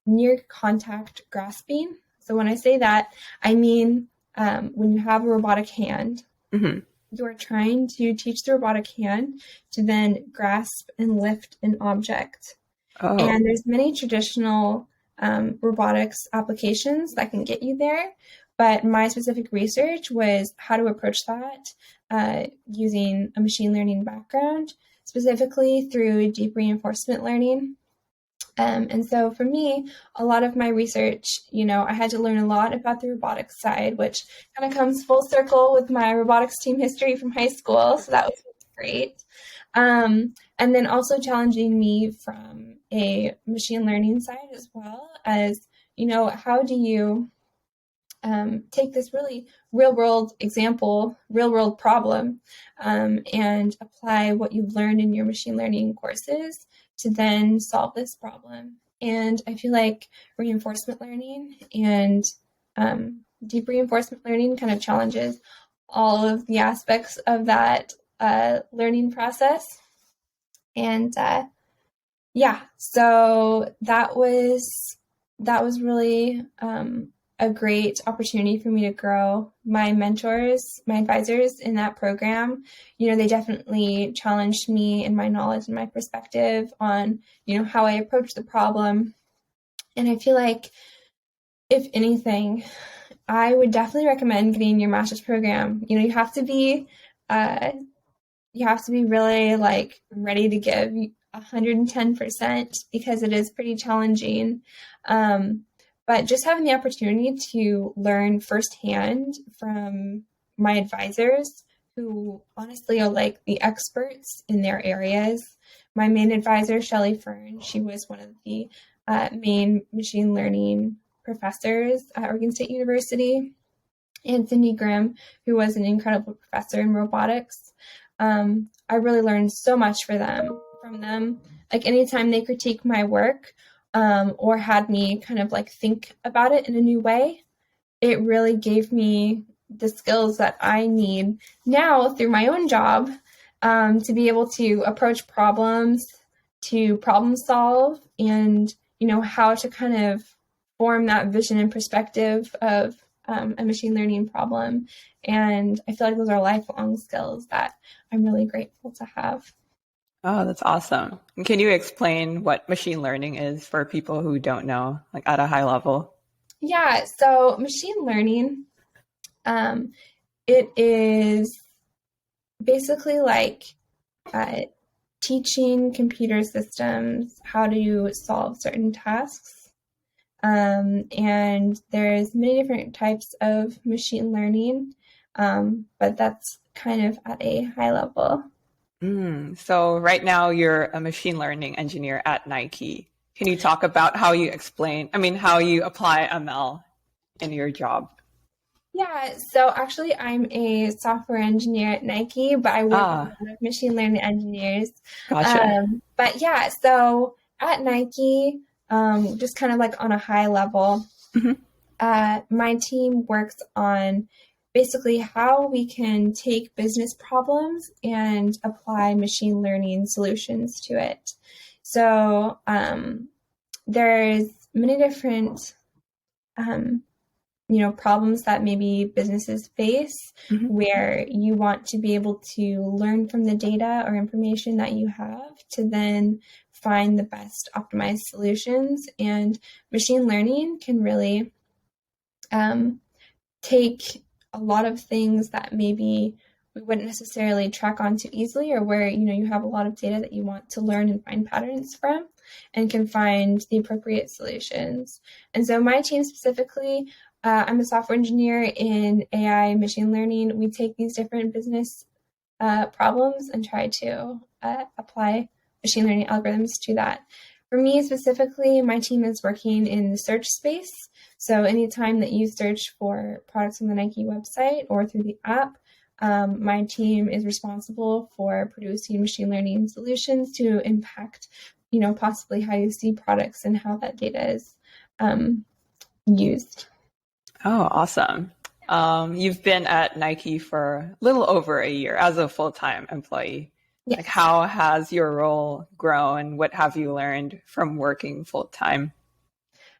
near contact grasping. So when I say that, I mean when you have a robotic hand, mm-hmm. you're trying to teach the robotic hand to then grasp and lift an object. Oh. And there's many traditional robotics applications that can get you there. But my specific research was how to approach that using a machine learning background, specifically through deep reinforcement learning. And so for me, a lot of my research, I had to learn a lot about the robotics side, which kind of comes full circle with my robotics team history from high school. So that was great. And then also challenging me from a machine learning side as well as, how do you take this really real world example, real world problem, and apply what you've learned in your machine learning courses to then solve this problem. And I feel like reinforcement learning and deep reinforcement learning kind of challenges all of the aspects of that learning process. And yeah, so that was really a great opportunity for me to grow. My mentors, my advisors in that program, they definitely challenged me in my knowledge and my perspective on, how I approach the problem. And I feel like, if anything, I would definitely recommend getting your master's program. You have to be really like ready to give 110% because it is pretty challenging. But just having the opportunity to learn firsthand from my advisors, who honestly are like the experts in their areas. My main advisor, Shelley Fern, she was one of the main machine learning professors at Oregon State University, and Cindy Grimm, who was an incredible professor in robotics. I really learned so much from them. Like anytime they critique my work or had me kind of like think about it in a new way, it really gave me the skills that I need now through my own job to be able to approach problems, to problem solve, and how to kind of form that vision and perspective of a machine learning problem. And I feel like those are lifelong skills that I'm really grateful to have. Oh, that's awesome. And can you explain what machine learning is for people who don't know, like at a high level? Yeah, so machine learning, it is basically like teaching computer systems how to solve certain tasks. And there's many different types of machine learning, but that's kind of at a high level. So right now you're a machine learning engineer at Nike. Can you talk about how you apply ML in your job? Yeah, so actually I'm a software engineer at Nike, but I work with a lot of machine learning engineers. Gotcha. But yeah, so at Nike, just kind of like on a high level, my team works on basically how we can take business problems and apply machine learning solutions to it. So there's many different problems that maybe businesses face where you want to be able to learn from the data or information that you have to then find the best optimized solutions. And machine learning can really take a lot of things that maybe we wouldn't necessarily track on too easily, or where you have a lot of data that you want to learn and find patterns from, and can find the appropriate solutions. And so my team specifically, I'm a software engineer in AI machine learning. We take these different business problems and try to apply machine learning algorithms to that. For me specifically, my team is working in the search space. So anytime that you search for products on the Nike website or through the app, my team is responsible for producing machine learning solutions to impact, possibly how you see products and how that data is used. Oh, awesome. You've been at Nike for a little over a year as a full-time employee. Yes. Like, how has your role grown? What have you learned from working full-time?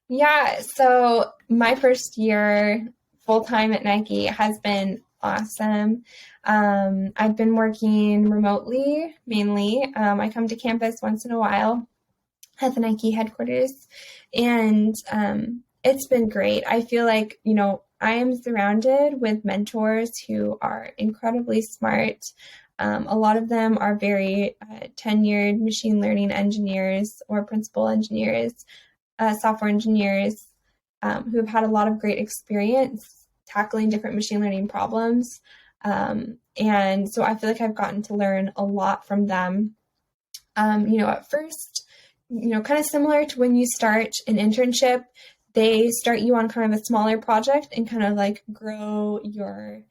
Yeah, so my first year full-time at Nike has been awesome. I've been working remotely mainly. I come to campus once in a while at the Nike headquarters, and it's been great. I feel like, I am surrounded with mentors who are incredibly smart. A lot of them are very tenured machine learning engineers or principal engineers, software engineers who have had a lot of great experience tackling different machine learning problems. And so I feel like I've gotten to learn a lot from them. At first, kind of similar to when you start an internship, they start you on kind of a smaller project and kind of like grow your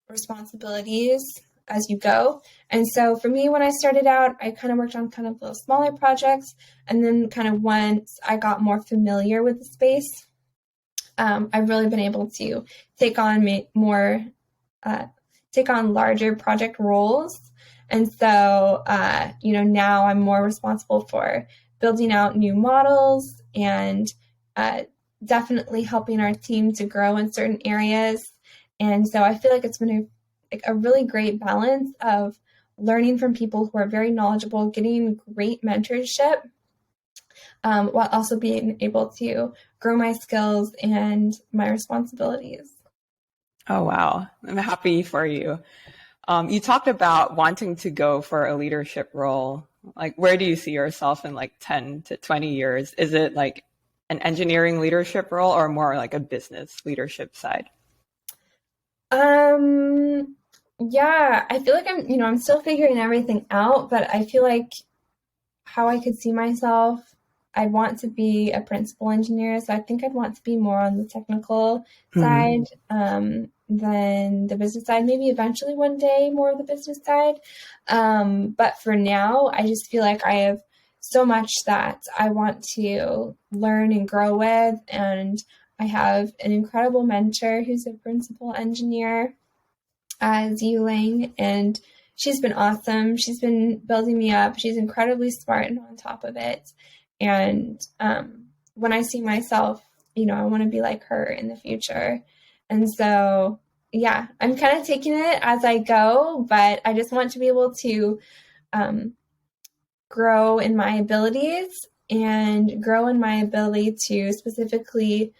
responsibilities as you go. And so for me, when I started out, I kind of worked on kind of those smaller projects. And then kind of once I got more familiar with the space, I've really been able to take on larger project roles. And so, now I'm more responsible for building out new models and definitely helping our team to grow in certain areas. And so I feel like it's been a really great balance of learning from people who are very knowledgeable, getting great mentorship, while also being able to grow my skills and my responsibilities. Oh, wow. I'm happy for you. You talked about wanting to go for a leadership role. Like, where do you see yourself in like 10 to 20 years? Is it like an engineering leadership role or more like a business leadership side? Yeah, I feel like I'm still figuring everything out, but I feel like how I could see myself, I'd want to be a principal engineer. So I think I'd want to be more on the technical side, than the business side, maybe eventually one day more of the business side. But for now, I just feel like I have so much that I want to learn and grow with. And I have an incredible mentor who's a principal engineer, Ziyu Lang, and she's been awesome. She's been building me up. She's incredibly smart and on top of it. And when I see myself, I want to be like her in the future. And so, yeah, I'm kind of taking it as I go, but I just want to be able to grow in my abilities and grow in my ability to specifically,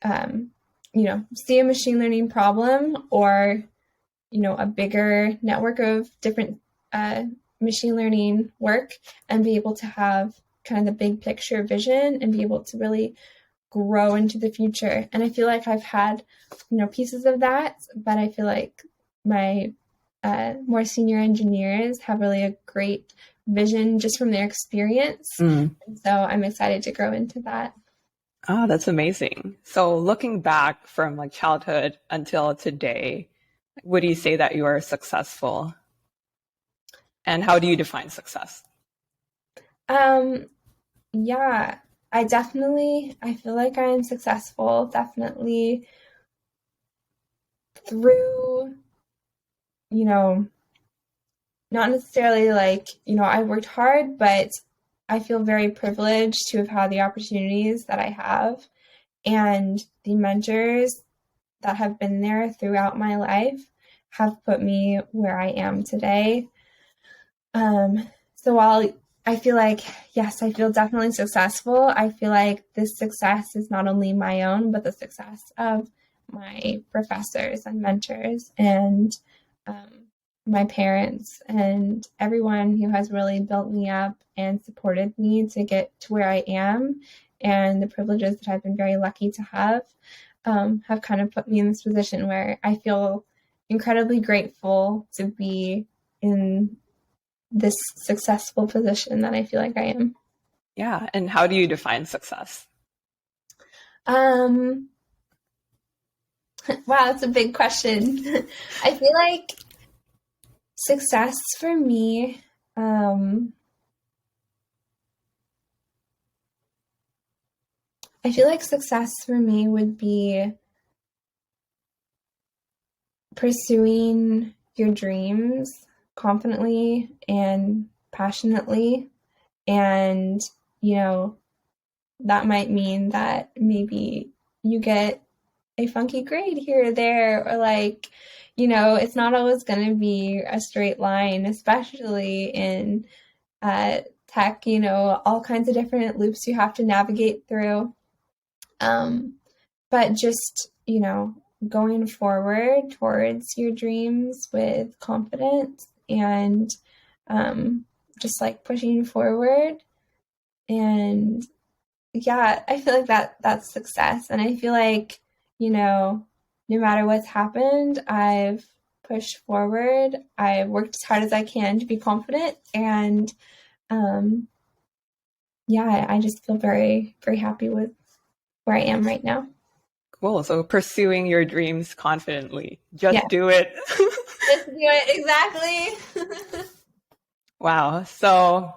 see a machine learning problem or, a bigger network of different machine learning work and be able to have kind of the big picture vision and be able to really grow into the future. And I feel like I've had, pieces of that, but I feel like my more senior engineers have really a great vision just from their experience. And so I'm excited to grow into that. Oh, that's amazing. So looking back from like childhood until today, would you say that you are successful? And how do you define success? Yeah, I feel like I am successful, definitely through, not necessarily like, I worked hard, but I feel very privileged to have had the opportunities that I have and the mentors that have been there throughout my life have put me where I am today. So while I feel like, yes, I feel definitely successful, I feel like this success is not only my own, but the success of my professors and mentors and my parents and everyone who has really built me up and supported me to get to where I am, and the privileges that I've been very lucky to have kind of put me in this position where I feel incredibly grateful to be in this successful position that I feel like I am. Yeah. And how do you define success? Wow, that's a big question. I feel like success for me, would be pursuing your dreams confidently and passionately. And, that might mean that maybe you get a funky grade here or there, or like, it's not always going to be a straight line, especially in tech, all kinds of different loops you have to navigate through. But just, going forward towards your dreams with confidence and just like pushing forward. And yeah, I feel like that's success. And I feel like, no matter what's happened, I've pushed forward. I've worked as hard as I can to be confident. And I just feel very, very happy with where I am right now. Cool. So pursuing your dreams confidently. Just do it. Just do it. Exactly. Wow. So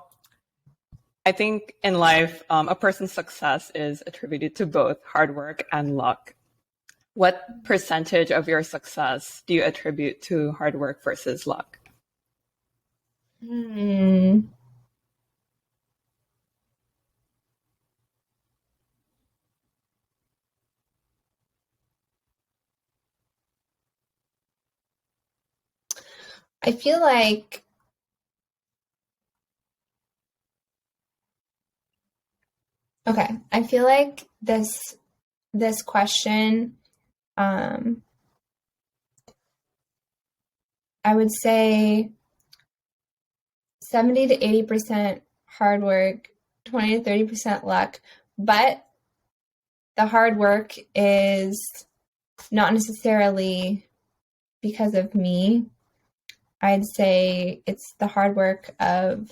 I think in life, a person's success is attributed to both hard work and luck. What percentage of your success do you attribute to hard work versus luck? Hmm. I feel like I feel like this question, um, I would say 70 to 80% hard work, 20 to 30% luck, but the hard work is not necessarily because of me. I'd say it's the hard work of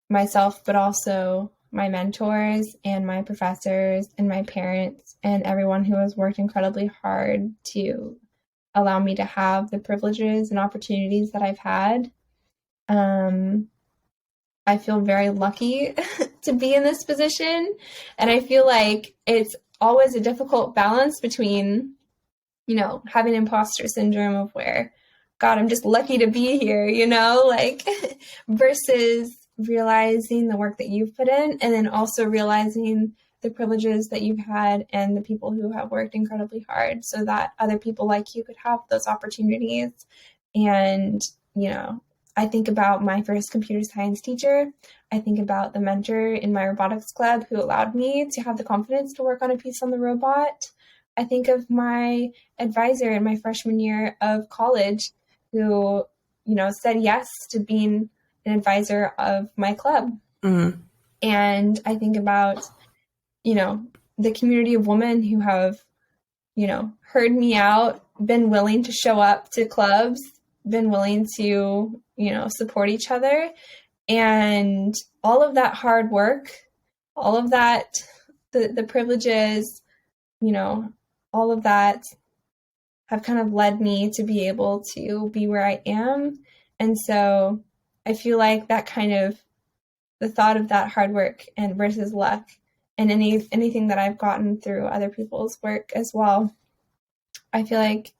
myself, but also my mentors and my professors and my parents and everyone who has worked incredibly hard to allow me to have the privileges and opportunities that I've had. I feel very lucky to be in this position. And I feel like it's always a difficult balance between, having imposter syndrome of where, God, I'm just lucky to be here, like versus realizing the work that you've put in and then also realizing the privileges that you've had and the people who have worked incredibly hard so that other people like you could have those opportunities. And, I think about my first computer science teacher. I think about the mentor in my robotics club who allowed me to have the confidence to work on a piece on the robot. I think of my advisor in my freshman year of college who, said yes to being an advisor of my club. Mm-hmm. And I think about, the community of women who have, heard me out, been willing to show up to clubs, been willing to, support each other. And all of that hard work, all of that, the privileges, all of that have kind of led me to be able to be where I am. And so I feel like that kind of the thought of that hard work and versus luck and anything that I've gotten through other people's work as well, I feel like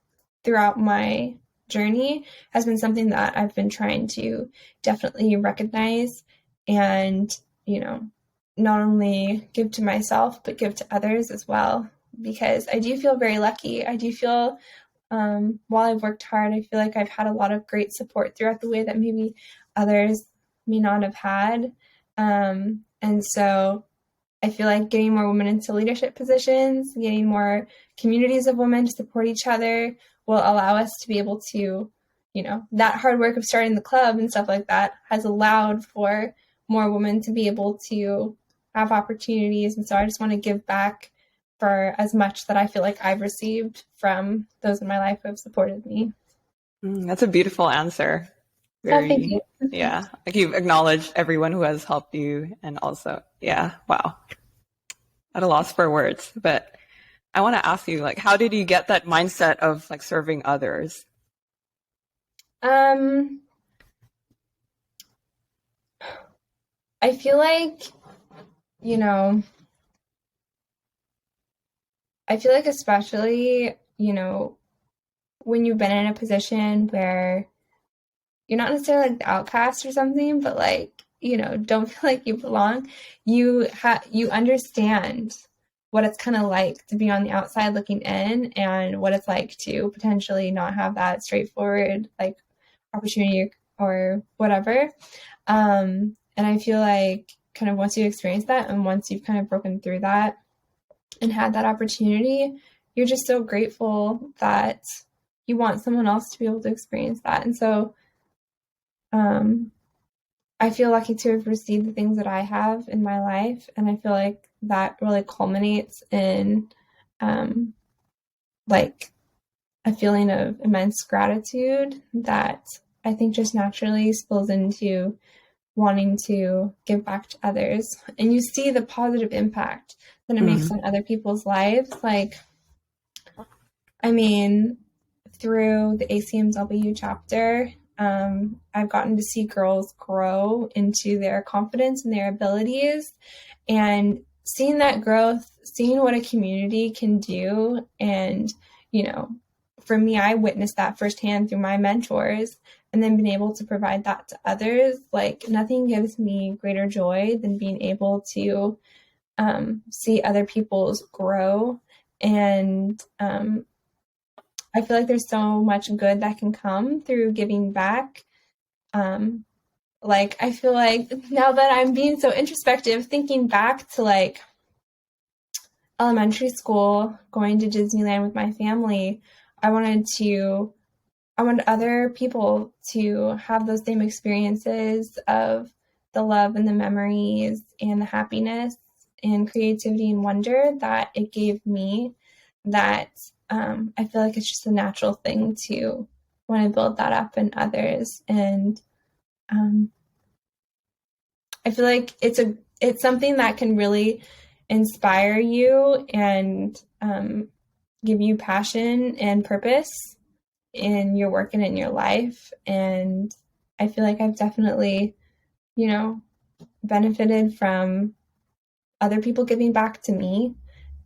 throughout my journey has been something that I've been trying to definitely recognize and, not only give to myself, but give to others as well. Because I do feel very lucky. I do feel, while I've worked hard, I feel like I've had a lot of great support throughout the way that maybe others may not have had. And so I feel like getting more women into leadership positions, getting more communities of women to support each other will allow us to be able to, that hard work of starting the club and stuff like that has allowed for more women to be able to have opportunities. And so I just want to give back for as much that I feel like I've received from those in my life who have supported me. That's a beautiful answer. Thank you. Yeah, like you've acknowledged everyone who has helped you, and also, yeah, wow, at a loss for words. But I want to ask you, like, how did you get that mindset of like serving others? I feel like, especially, when you've been in a position where you're not necessarily like the outcast or something, but like, don't feel like you belong, you understand what it's kind of like to be on the outside looking in and what it's like to potentially not have that straightforward like opportunity or whatever. And I feel like kind of once you experience that and once you've kind of broken through that and had that opportunity, you're just so grateful that you want someone else to be able to experience that. And so I feel lucky to have received the things that I have in my life. And I feel like that really culminates in like a feeling of immense gratitude that I think just naturally spills into wanting to give back to others. And you see the positive impact that it makes on other people's lives. Like, I mean, through the ACMW chapter, I've gotten to see girls grow into their confidence and their abilities, and seeing that growth, seeing what a community can do. And, you know, for me, I witnessed that firsthand through my mentors, and then being able to provide that to others. Like, nothing gives me greater joy than being able to see other people's grow. And I feel like there's so much good that can come through giving back. Like, I feel like now that I'm being so introspective, thinking back to like elementary school, going to Disneyland with my family, I wanted other people to have those same experiences of the love and the memories and the happiness and creativity and wonder that it gave me, that I feel like it's just a natural thing to want to build that up in others. And I feel like it's something that can really inspire you and give you passion and purpose in your work and in your life. And I feel like I've definitely, you know, benefited from other people giving back to me.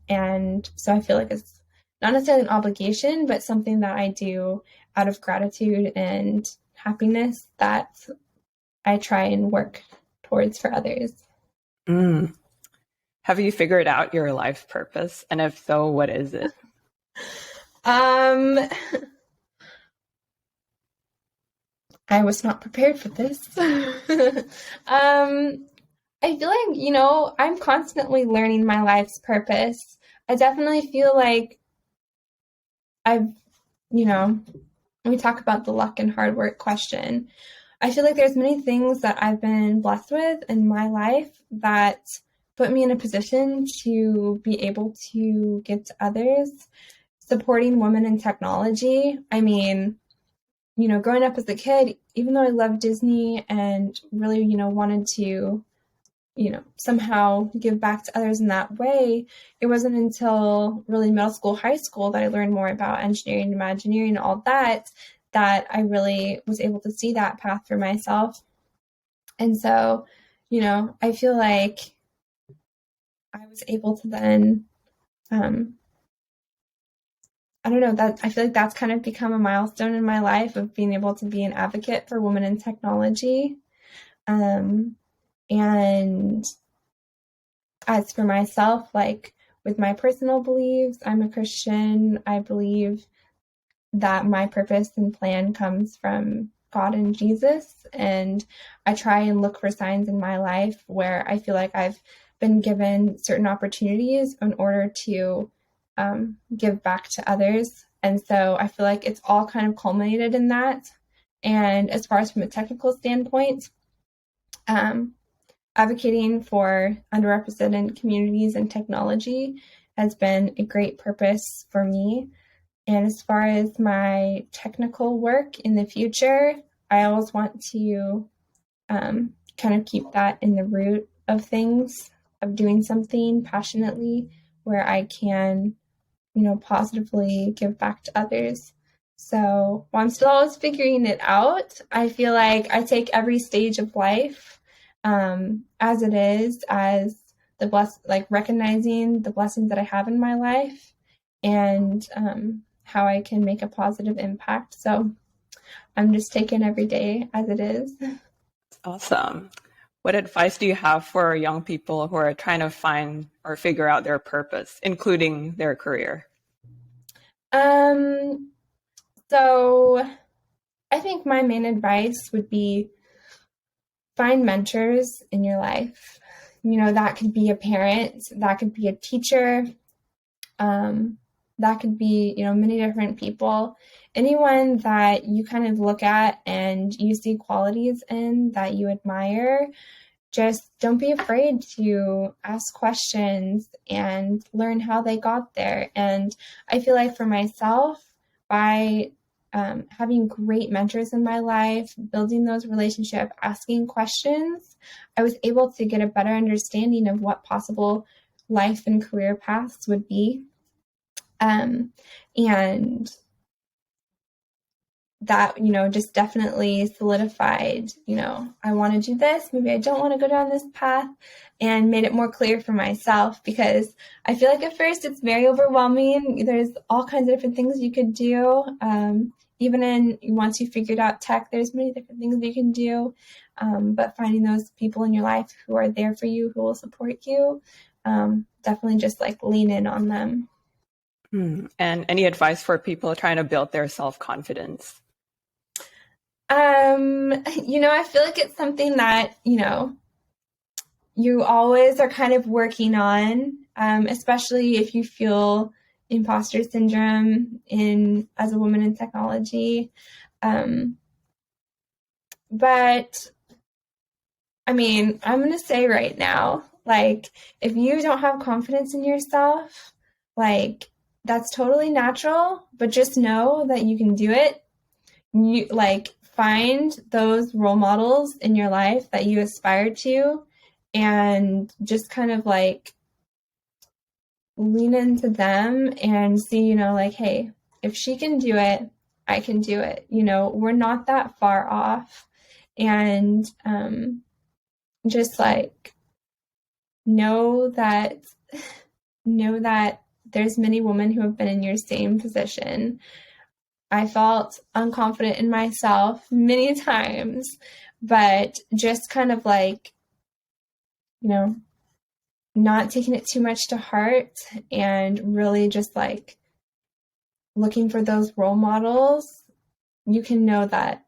And so I feel like it's not necessarily an obligation, but something that I do out of gratitude and happiness that I try and work towards for others. Have you figured out your life purpose? And if so, what is it? I was not prepared for this. I feel like, you know, I'm constantly learning my life's purpose. I definitely feel like I've, you know, when we talk about the luck and hard work question, I feel like there's many things that I've been blessed with in my life that put me in a position to be able to give to others. Supporting women in technology. I mean, you know, growing up as a kid, even though I loved Disney and really, you know, wanted to, you know, somehow give back to others in that way, it wasn't until really middle school, high school that I learned more about engineering, Imagineering, and all that, that I really was able to see that path for myself. And so, you know, I feel like I was able to then, I don't know, that I feel like that's kind of become a milestone in my life of being able to be an advocate for women in technology. And as for myself, like with my personal beliefs, I'm a Christian. I believe that my purpose and plan comes from God and Jesus. And I try and look for signs in my life where I feel like I've been given certain opportunities in order to give back to others. And so I feel like it's all kind of culminated in that. And as far as from a technical standpoint, advocating for underrepresented communities in technology has been a great purpose for me. And as far as my technical work in the future, I always want to kind of keep that in the root of things, of doing something passionately where I can, you know, positively give back to others. So while I'm still always figuring it out, I feel like I take every stage of life as it is, as like recognizing the blessings that I have in my life and how I can make a positive impact. So I'm just taking every day as it is. Awesome. What advice do you have for young people who are trying to find or figure out their purpose, including their career? So I think my main advice would be find mentors in your life. You know, that could be a parent, that could be a teacher, that could be, you know, many different people. Anyone that you kind of look at and you see qualities in that you admire, just don't be afraid to ask questions and learn how they got there. And I feel like for myself, by having great mentors in my life, building those relationships, asking questions, I was able to get a better understanding of what possible life and career paths would be. And that, just definitely solidified, I want to do this. Maybe I don't want to go down this path, and made it more clear for myself, because I feel like at first it's very overwhelming. There's all kinds of different things you could do. Even once you figured out tech, there's many different things that you can do. But finding those people in your life who are there for you, who will support you, definitely just like lean in on them. And any advice for people trying to build their self-confidence? I feel like it's something that, you always are kind of working on, especially if you feel imposter syndrome as a woman in technology. But I mean, I'm going to say right now, like, if you don't have confidence in yourself, like, that's totally natural, but just know that you can do it. You find those role models in your life that you aspire to, and just kind of lean into them and see, hey, if she can do it, I can do it. We're not that far off. And just know that there's many women who have been in your same position. I felt unconfident in myself many times, but just kind of not taking it too much to heart, and really just looking for those role models. You can know that,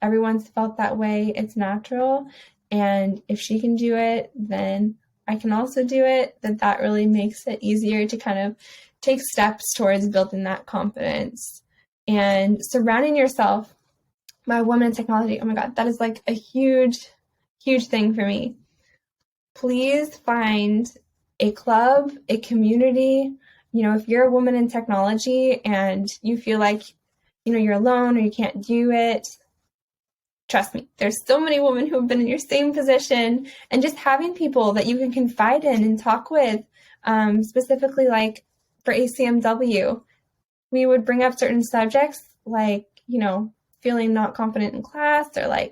everyone's felt that way. It's natural. And if she can do it, then I can also do it. That really makes it easier to kind of take steps towards building that confidence. And surrounding yourself by women in technology, oh my God, that is a huge, huge thing for me. Please find a club, a community. If you're a woman in technology and you feel like, you're alone or you can't do it, trust me, there's so many women who have been in your same position, and just having people that you can confide in and talk with, specifically for ACMW, we would bring up certain subjects feeling not confident in class or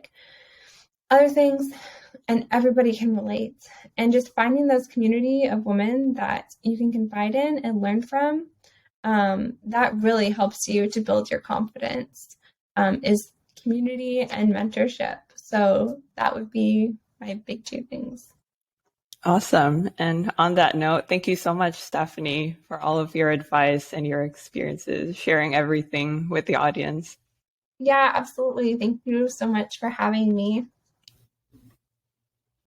other things, and everybody can relate. And just finding those community of women that you can confide in and learn from, that really helps you to build your confidence, is community and mentorship. So that would be my big two things. Awesome. And on that note, thank you so much, Stephanie, for all of your advice and your experiences, sharing everything with the audience. Yeah, absolutely. Thank you so much for having me.